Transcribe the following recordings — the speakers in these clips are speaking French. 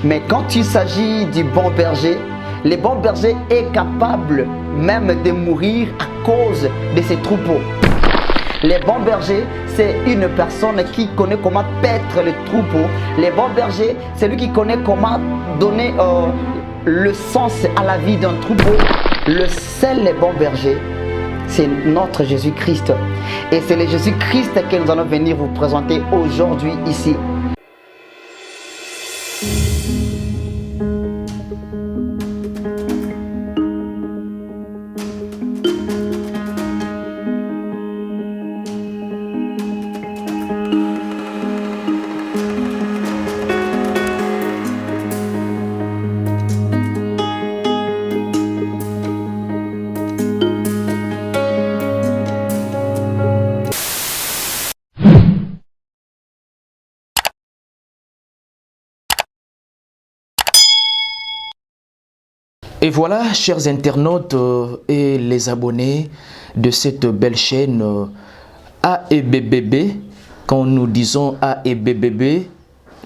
Mais quand il s'agit du bon berger, le bon berger est capable même de mourir à cause de ses troupeaux. Le bon berger, c'est une personne qui connaît comment paître le troupeau. Le bon berger, c'est lui qui connaît comment donner le sens à la vie d'un troupeau. Le seul bon berger, c'est notre Jésus-Christ. Et c'est le Jésus-Christ que nous allons venir vous présenter aujourd'hui ici. Et voilà, chers internautes et les abonnés de cette belle chaîne AEBBB. Quand nous disons AEBBB,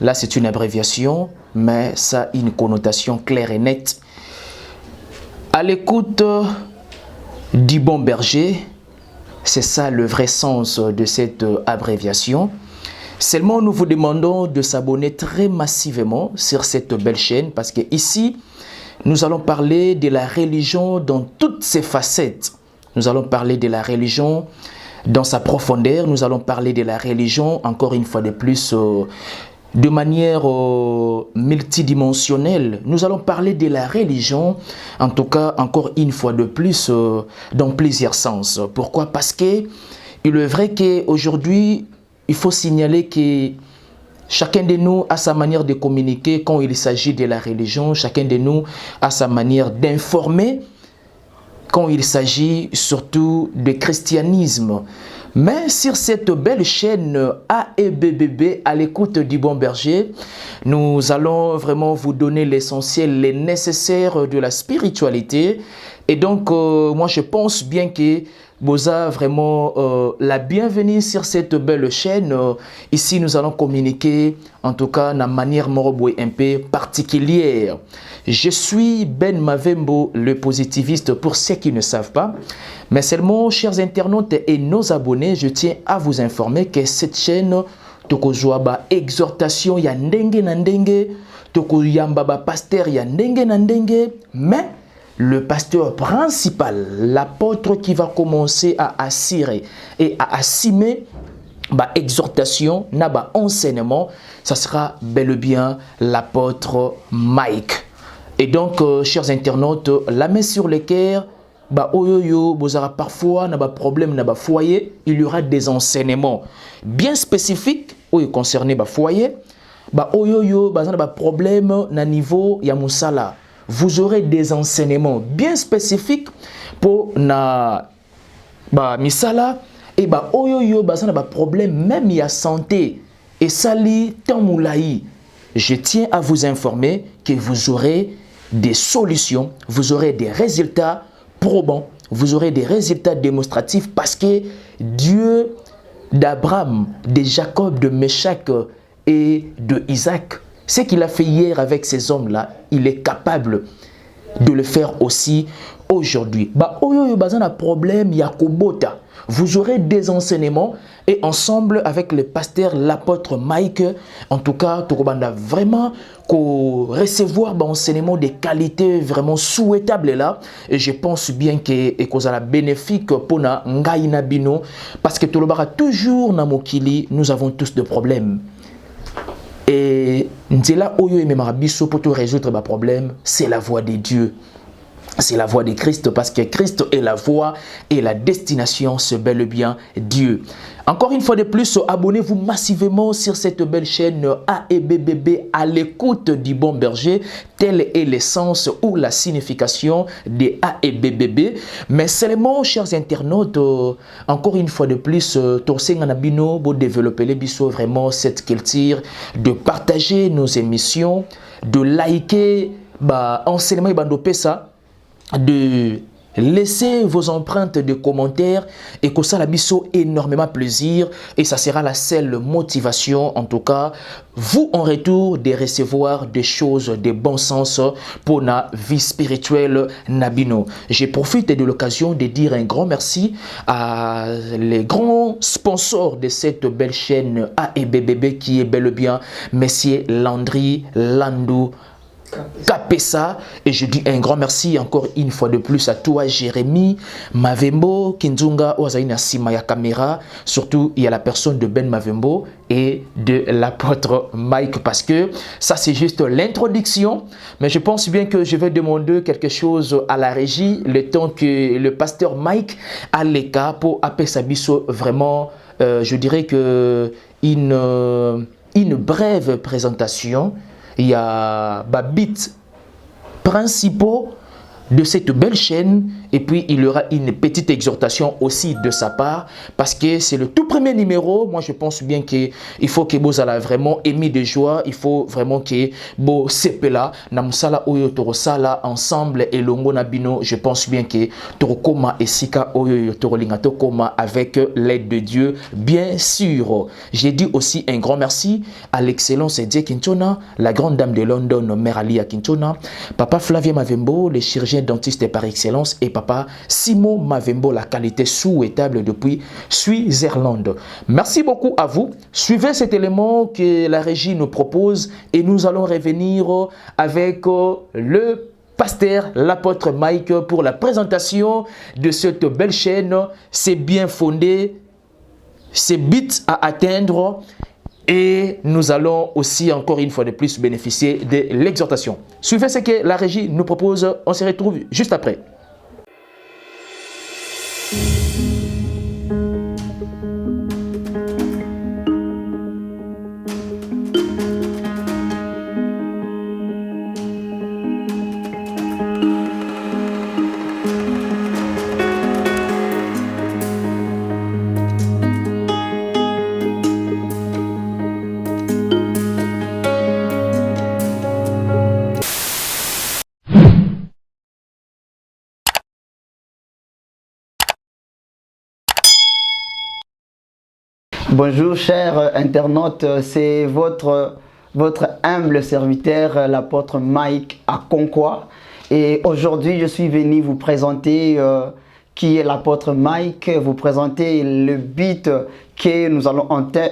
là c'est une abréviation, mais ça a une connotation claire et nette. À l'écoute du bon berger, c'est ça le vrai sens de cette abréviation. Seulement, nous vous demandons de s'abonner très massivement sur cette belle chaîne parce que ici, nous allons parler de la religion dans toutes ses facettes. Nous allons parler de la religion dans sa profondeur. Nous allons parler de la religion, encore une fois de plus, de manière multidimensionnelle. Nous allons parler de la religion, en tout cas, encore une fois de plus, dans plusieurs sens. Pourquoi? Parce que il est vrai qu'aujourd'hui, il faut signaler que chacun de nous a sa manière de communiquer quand il s'agit de la religion. Chacun de nous a sa manière d'informer quand il s'agit surtout de christianisme. Mais sur cette belle chaîne AEBBB, à l'écoute du bon berger, nous allons vraiment vous donner l'essentiel, les nécessaires de la spiritualité. Et donc, moi je pense bien que Boza, vraiment la bienvenue sur cette belle chaîne. Ici, nous allons communiquer, en tout cas, de manière un peu particulière. Je suis Ben Mavembo, le positiviste, pour ceux qui ne savent pas. Mais seulement, chers internautes et nos abonnés, je tiens à vous informer que cette chaîne, Tokozouaba exhortation, ya ndenge na ndenge, Tokoyamba pasteur, ya ndenge na ndenge, mais le pasteur principal, l'apôtre qui va commencer à assurer et à assumer exhortation, enseignement, ça sera bel et bien l'apôtre Mike. Et donc, chers internautes, la main sur le cœur, vous aurez parfois problème dans foyer, il y aura des enseignements bien spécifiques concernés foyer, problème na niveau ya musala. Vous aurez des enseignements bien spécifiques pour na misala et problème même ya santé et sali tamoulaï. Je tiens à vous informer que vous aurez des solutions, vous aurez des résultats probants, vous aurez des résultats démonstratifs parce que Dieu d'Abraham, de Jacob, de Meshach et de Isaac, ce qu'il a fait hier avec ces hommes-là, il est capable de le faire aussi aujourd'hui. Problème, Yakobota. Vous aurez des enseignements et ensemble avec le pasteur, l'apôtre Mike, en tout cas, vraiment recevoir des enseignements de qualité vraiment souhaitable là. Et je pense bien que c'est bénéfique pour Ngaïna Bino parce que tout le monde toujours na mokili, nous avons tous des problèmes. Et Ndela Oyo et Memarabiso pour tout résoudre les problèmes, c'est la voie de Dieu. C'est la voie de Christ parce que Christ est la voie et la destination, c'est bel et bien Dieu. Encore une fois de plus, abonnez-vous massivement sur cette belle chaîne AEBBB à l'écoute du bon berger. Tel est l'essence ou la signification de AEBBB. Mais seulement, chers internautes, encore une fois de plus, Torsenganabino pour développer les bisous vraiment cette culture de partager nos émissions, de liker, enseignement et bandopé ça, de laissez vos empreintes de commentaires et que ça la biso énormément plaisir et ça sera la seule motivation en tout cas vous en retour de recevoir des choses de bon sens pour la vie spirituelle Nabino. Je profite de l'occasion de dire un grand merci à les grands sponsors de cette belle chaîne AEBBB qui est bel et bien Messieurs Landry Landou Kapesa, et je dis un grand merci encore une fois de plus à toi Jérémy Mavembo Kinzunga Ozaina Simaya Caméra, surtout il y a la personne de Ben Mavembo et de l'apôtre Mike, parce que ça c'est juste l'introduction, mais je pense bien que je vais demander quelque chose à la régie le temps que le pasteur Mike a les cas pour appeler sa biso vraiment je dirais que une brève présentation. Il y a bits principaux de cette belle chaîne et puis il y aura une petite exhortation aussi de sa part parce que c'est le tout premier numéro. Moi je pense bien qu'il faut que vous allez vraiment aimer de joie, il faut vraiment que vous sepela namusala oyo torosala ensemble et longo nabino. Je pense bien que torokoma esika oyo torolinga tokoma avec l'aide de Dieu bien sûr. J'ai dit aussi un grand merci à l'excellence Edie Kinchona, la grande dame de London, Mère Alia Kinchona, papa Flavien Mavembo, le chirurgien dentiste par excellence, et papa Simon Mavembo, la qualité souhaitable depuis Suisse-Irlande. Merci beaucoup à vous. Suivez cet élément que la régie nous propose et nous allons revenir avec le pasteur, l'apôtre Mike pour la présentation de cette belle chaîne. C'est bien fondé, c'est buts à atteindre. Et nous allons aussi encore une fois de plus bénéficier de l'exhortation. Suivez ce que la régie nous propose. On se retrouve juste après. Bonjour chers internautes, c'est votre humble serviteur, l'apôtre Mike Akonkwa. Et aujourd'hui, je suis venu vous présenter qui est l'apôtre Mike, vous présenter le but que nous allons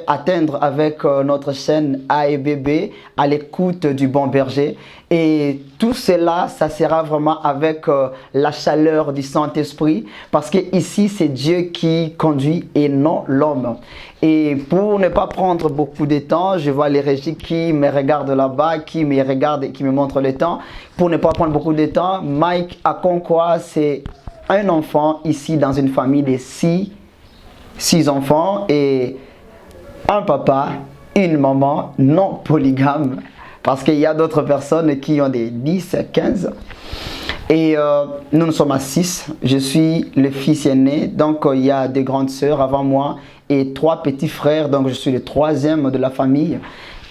atteindre avec notre chaîne AEBB, à l'écoute du bon berger. Et tout cela, ça sera vraiment avec la chaleur du Saint-Esprit, parce que ici c'est Dieu qui conduit et non l'homme. Et pour ne pas prendre beaucoup de temps, je vois les régies qui me regardent là-bas, qui me regardent et qui me montrent le temps. Pour ne pas prendre beaucoup de temps, Mike Akonkwa, c'est un enfant ici dans une famille de six enfants et un papa, une maman non polygame, parce qu'il y a d'autres personnes qui ont des 10, 15. Et nous sommes à 6. Je suis le fils aîné, donc il y a des grandes sœurs avant moi et 3 petits frères, donc je suis le 3e de la famille.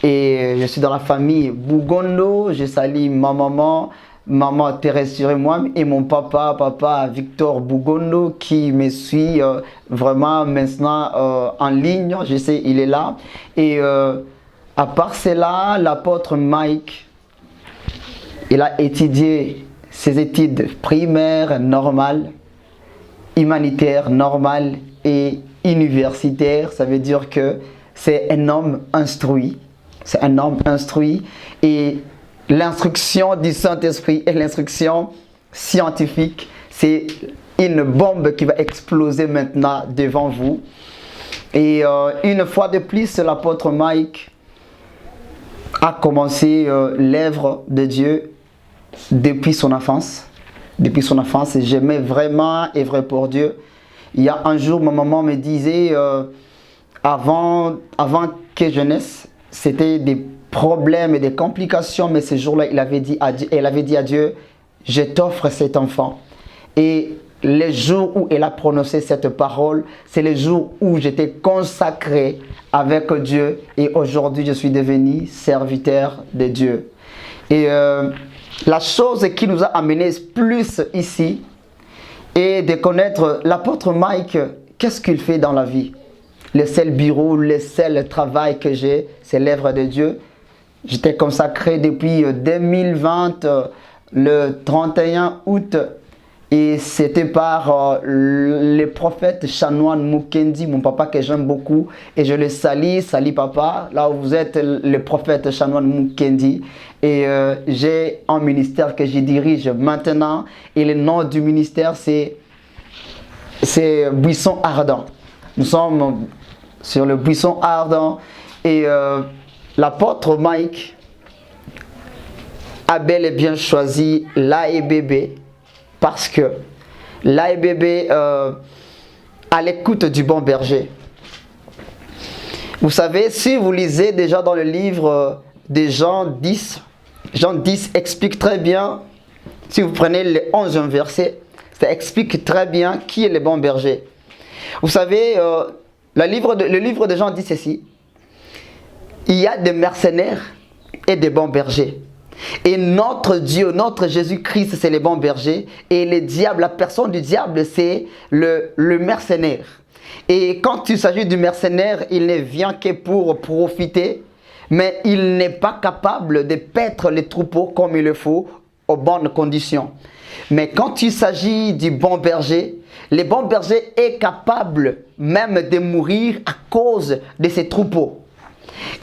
Et je suis dans la famille Bougondo. Je salue ma maman Thérèse sur moi et mon papa Victor Bougondo qui me suit vraiment maintenant en ligne. Je sais, il est là. Et à part cela, l'apôtre Mike, il a étudié ses études primaires normales, humanitaires normales et universitaires. Ça veut dire que c'est un homme instruit. C'est un homme instruit et l'instruction du Saint-Esprit et l'instruction scientifique, c'est une bombe qui va exploser maintenant devant vous. Et une fois de plus, l'apôtre Mike a commencé l'œuvre de Dieu depuis son enfance. Depuis son enfance, j'aimais vraiment œuvrer pour Dieu. Il y a un jour, ma maman me disait, avant que je naisse, c'était des problèmes et des complications, mais ce jour-là, elle avait dit à Dieu, je t'offre cet enfant. Et les jours où elle a prononcé cette parole, c'est les jours où j'étais consacré avec Dieu. Et aujourd'hui, je suis devenu serviteur de Dieu. Et la chose qui nous a amenés plus ici, et de connaître l'apôtre Mike, qu'est-ce qu'il fait dans la vie. Le seul bureau, le seul travail que j'ai, c'est l'œuvre de Dieu. J'étais consacré depuis 2020, le 31 août. Et c'était par le prophète Chanoine Mukendi, mon papa que j'aime beaucoup. Et je le salue papa, là où vous êtes, le prophète Chanoine Mukendi. Et j'ai un ministère que je dirige maintenant. Et le nom du ministère, c'est Buisson Ardent. Nous sommes sur le Buisson Ardent. Et l'apôtre Mike a bel et bien choisi l'AEBB. Parce que l'AEBB à l'écoute du bon berger. Vous savez, si vous lisez déjà dans le livre de Jean 10, Jean 10 explique très bien, si vous prenez le 11e verset, ça explique très bien qui est le bon berger. Vous savez, le livre de Jean dit ceci, il y a des mercenaires et des bons bergers. Et notre Dieu, notre Jésus-Christ, c'est le bon berger. Et le diable, la personne du diable, c'est le mercenaire. Et quand il s'agit du mercenaire, il ne vient que pour profiter. Mais il n'est pas capable de paître les troupeaux comme il le faut, aux bonnes conditions. Mais quand il s'agit du bon berger, le bon berger est capable même de mourir à cause de ses troupeaux.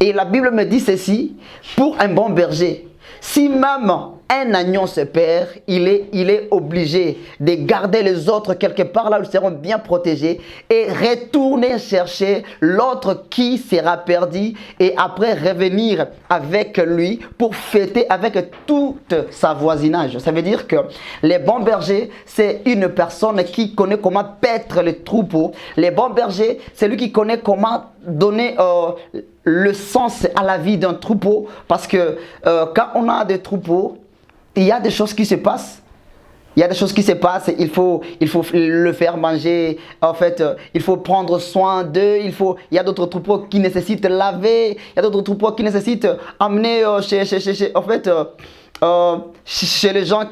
Et la Bible me dit ceci, pour un bon berger, si même un agneau se perd, il est obligé de garder les autres quelque part là où ils seront bien protégés et retourner chercher l'autre qui sera perdu et après revenir avec lui pour fêter avec tout sa voisinage. Ça veut dire que les bons bergers, c'est une personne qui connaît comment paître les troupeaux. Les bons bergers, c'est lui qui connaît comment donner le sens à la vie d'un troupeau, parce que quand on a des troupeaux, il y a des choses qui se passent. Il y a des choses qui se passent, il faut le faire manger, en fait, il faut prendre soin d'eux, il y a d'autres troupeaux qui nécessitent laver, il y a d'autres troupeaux qui nécessitent amener chez les gens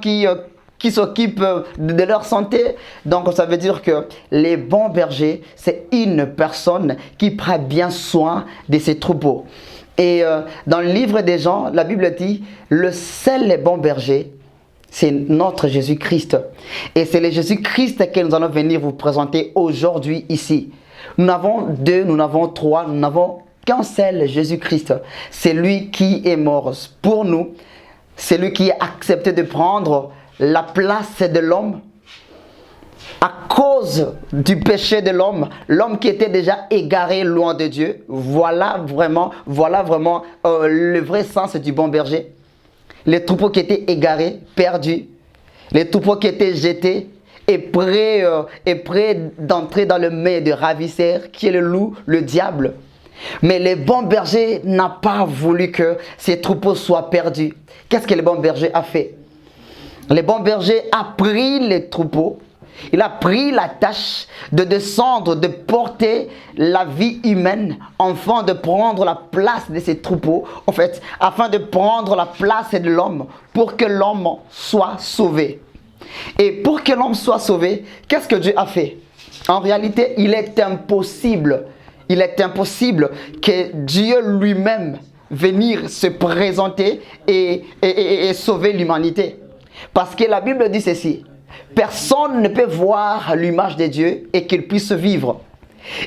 qui s'occupent de leur santé. Donc ça veut dire que les bons bergers, c'est une personne qui prend bien soin de ses troupeaux. Et dans le livre des Jean, la Bible dit, le seul bon berger, c'est notre Jésus-Christ. Et c'est le Jésus-Christ que nous allons venir vous présenter aujourd'hui ici. Nous n'avons deux, nous n'avons trois, nous n'avons qu'un seul Jésus-Christ. C'est lui qui est mort pour nous. C'est lui qui a accepté de prendre la place de l'homme. À cause du péché de l'homme, l'homme qui était déjà égaré loin de Dieu, voilà vraiment le vrai sens du bon berger. Les troupeaux qui étaient égarés, perdus, les troupeaux qui étaient jetés et prêts d'entrer dans le mets de ravisseurs, qui est le loup, le diable. Mais le bon berger n'a pas voulu que ces troupeaux soient perdus. Qu'est-ce que le bon berger a fait? Le bon berger a pris les troupeaux. Il a pris la tâche de descendre, de porter la vie humaine, afin de prendre la place de ces troupeaux, en fait, afin de prendre la place de l'homme, pour que l'homme soit sauvé. Et pour que l'homme soit sauvé, qu'est-ce que Dieu a fait? En réalité, il est impossible que Dieu lui-même vienne se présenter et sauver l'humanité. Parce que la Bible dit ceci. Personne ne peut voir l'image de Dieu et qu'il puisse vivre.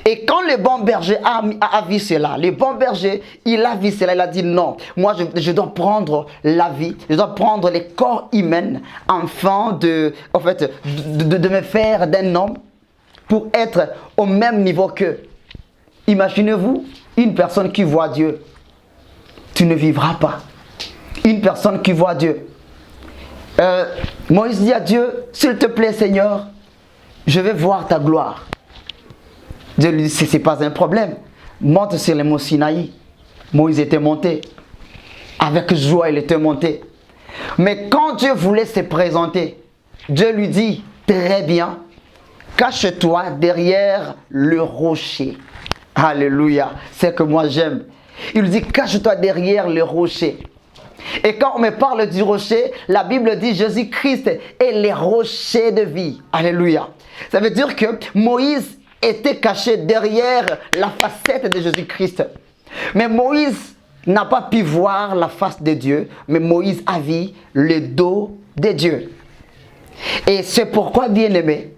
Et quand le bon berger a vu cela, le bon berger, il a vu cela, il a dit non, moi je dois prendre la vie, je dois prendre les corps humains afin de me faire d'un homme pour être au même niveau qu'eux. Imaginez-vous une personne qui voit Dieu, tu ne vivras pas. Une personne qui voit Dieu. Moïse dit à Dieu, s'il te plaît Seigneur, je vais voir ta gloire. Dieu lui dit, ce n'est pas un problème. Monte sur le mont Sinaï. Moïse était monté. Avec joie, il était monté. Mais quand Dieu voulait se présenter, Dieu lui dit, très bien, cache-toi derrière le rocher. Alléluia, c'est que moi j'aime. Il lui dit, cache-toi derrière le rocher. Et quand on me parle du rocher, la Bible dit Jésus-Christ est le rocher de vie. Alléluia. Ça veut dire que Moïse était caché derrière la facette de Jésus-Christ. Mais Moïse n'a pas pu voir la face de Dieu, mais Moïse a vu le dos de Dieu. Et c'est pourquoi, bien-aimé,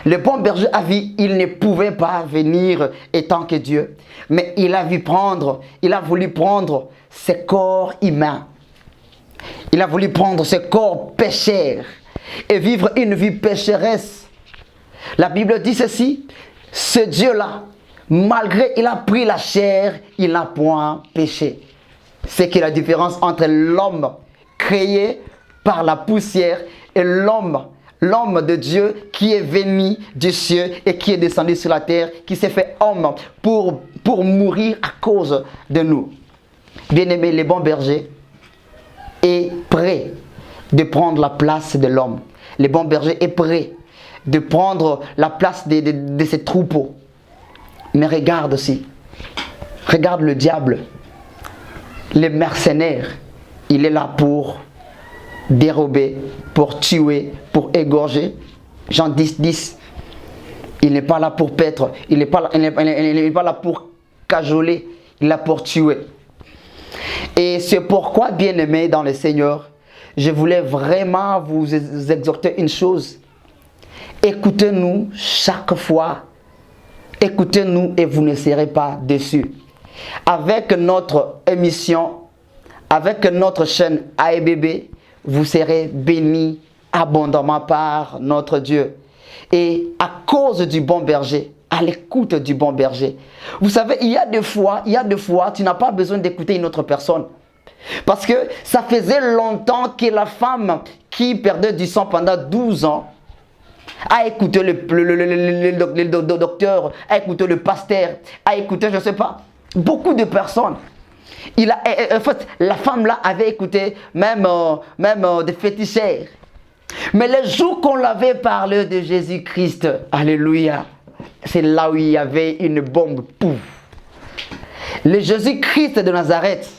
le bon berger a vu, il ne pouvait pas venir étant que Dieu, mais il a voulu prendre ce corps humain. Il a voulu prendre ce corps pécheur et vivre une vie pécheresse. La Bible dit ceci, ce Dieu-là, malgré il a pris la chair, il n'a point péché. C'est que la différence entre l'homme créé par la poussière et l'homme de Dieu qui est venu du ciel et qui est descendu sur la terre, qui s'est fait homme pour mourir à cause de nous. Bien-aimé, le bon berger est prêt de prendre la place de l'homme. Le bon berger est prêt de prendre la place de ses troupeaux. Mais regarde aussi, regarde le diable, le mercenaire, il est là pour dérober, pour tuer, pour égorger. Jean 10, 10. Il n'est pas là pour paître, il n'est pas là pour cajoler, il est là pour tuer. Et c'est pourquoi, bien-aimés dans le Seigneur, je voulais vraiment vous exhorter une chose. Écoutez-nous chaque fois. Écoutez-nous et vous ne serez pas déçus. Avec notre émission, avec notre chaîne AEBB, vous serez bénis abondamment par notre Dieu. Et à cause du bon berger, à l'écoute du bon berger. Vous savez, il y a des fois, tu n'as pas besoin d'écouter une autre personne. Parce que ça faisait longtemps que la femme qui perdait du sang pendant 12 ans a écouté le docteur, a écouté le pasteur, a écouté, je ne sais pas, beaucoup de personnes. En fait, la femme là avait écouté même des féticheurs. Mais le jour qu'on l'avait parlé de Jésus-Christ, alléluia, c'est là où il y avait une bombe. Pouf. Le Jésus-Christ de Nazareth,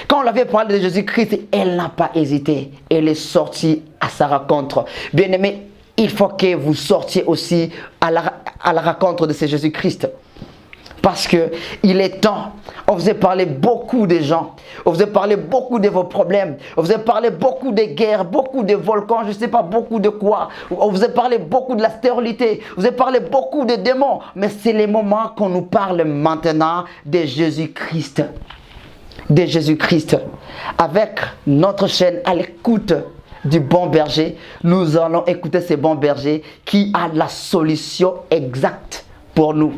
quand on l'avait parlé de Jésus-Christ, elle n'a pas hésité. Elle est sortie à sa rencontre. Bien-aimés, il faut que vous sortiez aussi à la rencontre de ce Jésus-Christ. Parce qu'il est temps. On vous a parlé beaucoup de gens. On vous a parlé beaucoup de vos problèmes. On vous a parlé beaucoup de guerres, beaucoup de volcans, je ne sais pas beaucoup de quoi. On vous a parlé beaucoup de la stérilité. On vous a parlé beaucoup de démons. Mais c'est le moment qu'on nous parle maintenant de Jésus-Christ. De Jésus-Christ. Avec notre chaîne à l'écoute du bon berger, nous allons écouter ce bon berger qui a la solution exacte pour nous.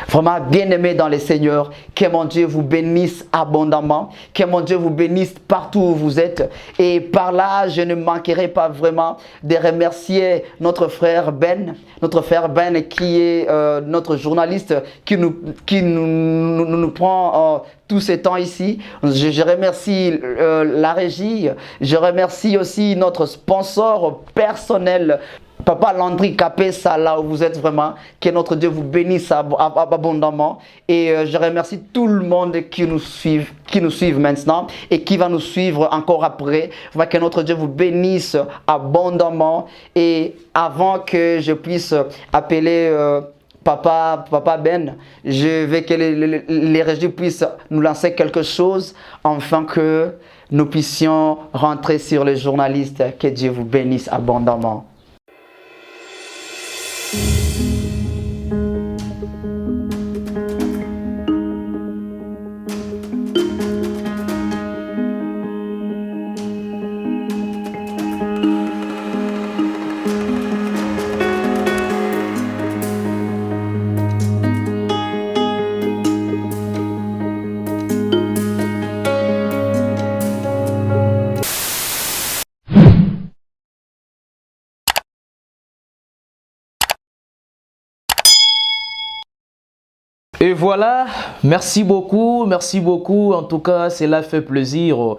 Vraiment bien-aimés dans le Seigneur, que mon Dieu vous bénisse abondamment, que mon Dieu vous bénisse partout où vous êtes. Et par là, je ne manquerai pas vraiment de remercier notre frère Ben qui est notre journaliste qui nous prend tout ce temps ici. Je remercie la régie, je remercie aussi notre sponsor personnel, Papa Landry Capessa, là où vous êtes vraiment, que notre Dieu vous bénisse abondamment. Et je remercie tout le monde qui nous suivent maintenant et qui va nous suivre encore après. Que notre Dieu vous bénisse abondamment. Et avant que je puisse appeler Papa Ben, je veux que les régies puissent nous lancer quelque chose afin que nous puissions rentrer sur les journalistes. Que Dieu vous bénisse abondamment. Et voilà, merci beaucoup. En tout cas, cela fait plaisir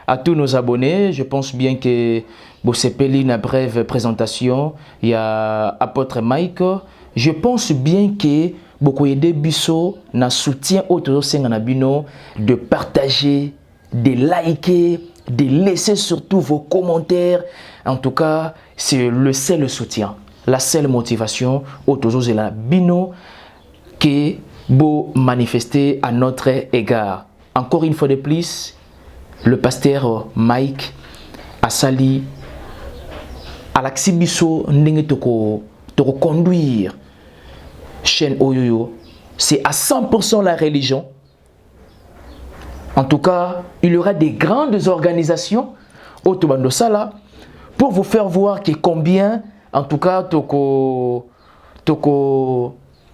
à tous nos abonnés. Je pense bien que c'est une brève présentation. Il y a apôtre Mike. Je pense bien que beaucoup de biso na soutien autour de partager, de liker de laisser surtout vos commentaires. En tout cas, c'est le seul soutien, la seule motivation au toujours la bino qui beau manifester à notre égard. Encore une fois de plus, le pasteur Mike Asali Alaxi Bisso ndenge toko conduire chaîne Oyoyo, c'est à 100% la religion. En tout cas, il y aura des grandes organisations au Tobando Sala pour vous faire voir que combien, en tout cas,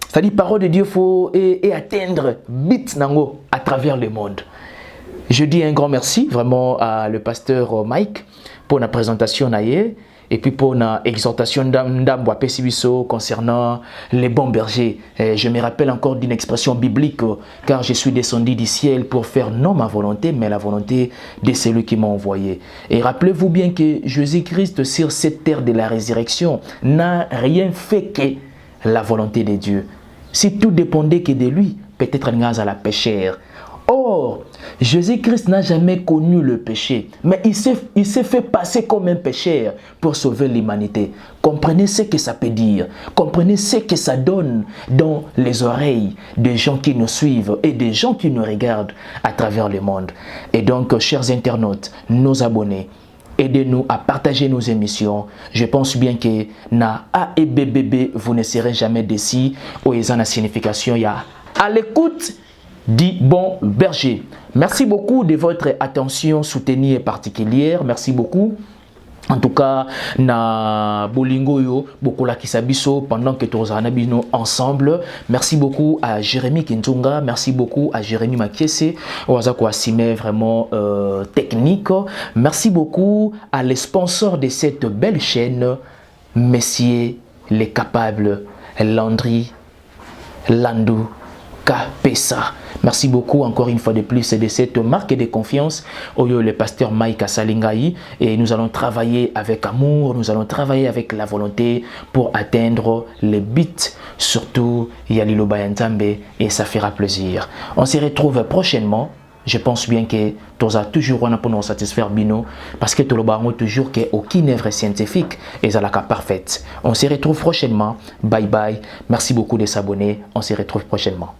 c'est-à-dire parole de Dieu faut et atteindre bit nango à travers le monde. Je dis un grand merci vraiment à le pasteur Mike pour la présentation naïe et puis pour la exhortation d'Amboa Pessibiso concernant les bons bergers. Je me rappelle encore d'une expression biblique car je suis descendu du ciel pour faire non ma volonté mais la volonté de celui qui m'a envoyé. Et rappelez-vous bien que Jésus-Christ sur cette terre de la résurrection n'a rien fait que la volonté de Dieu. Si tout dépendait que de lui, peut-être on à la péchère. Or, Jésus-Christ n'a jamais connu le péché, mais il s'est fait passer comme un pécheur pour sauver l'humanité. Comprenez ce que ça peut dire, comprenez ce que ça donne dans les oreilles des gens qui nous suivent et des gens qui nous regardent à travers le monde. Et donc, chers internautes, nos abonnés, aidez-nous à partager nos émissions. Je pense bien que na A et BBB, vous ne serez jamais déçus. Ou ils ont la signification, il y a à l'écoute du bon berger. Merci beaucoup de votre attention soutenue et particulière. Merci beaucoup. En tout cas, na bolingo yo beaucoup la kisabiso pendant que tous anabino ensemble. Merci beaucoup à Jérémy Kintunga, merci beaucoup à Jérémy Makiese, Oazako Asime vraiment technique. Merci beaucoup à les sponsors de cette belle chaîne, Messieurs les Capables, Landry, Landou, Kapesa. Merci beaucoup encore une fois de plus de cette marque de confiance au le pasteur Mike Asalingaï et nous allons travailler avec amour, nous allons travailler avec la volonté pour atteindre les buts, surtout Yalilo Bayantambe et ça fera plaisir. On se retrouve prochainement. Je pense bien que tu as toujours pour nous satisfaire bino parce que tu as toujours qu'aucune œuvre scientifique est à la cas parfaite. On se retrouve prochainement. Bye bye. Merci beaucoup de s'abonner. On se retrouve prochainement.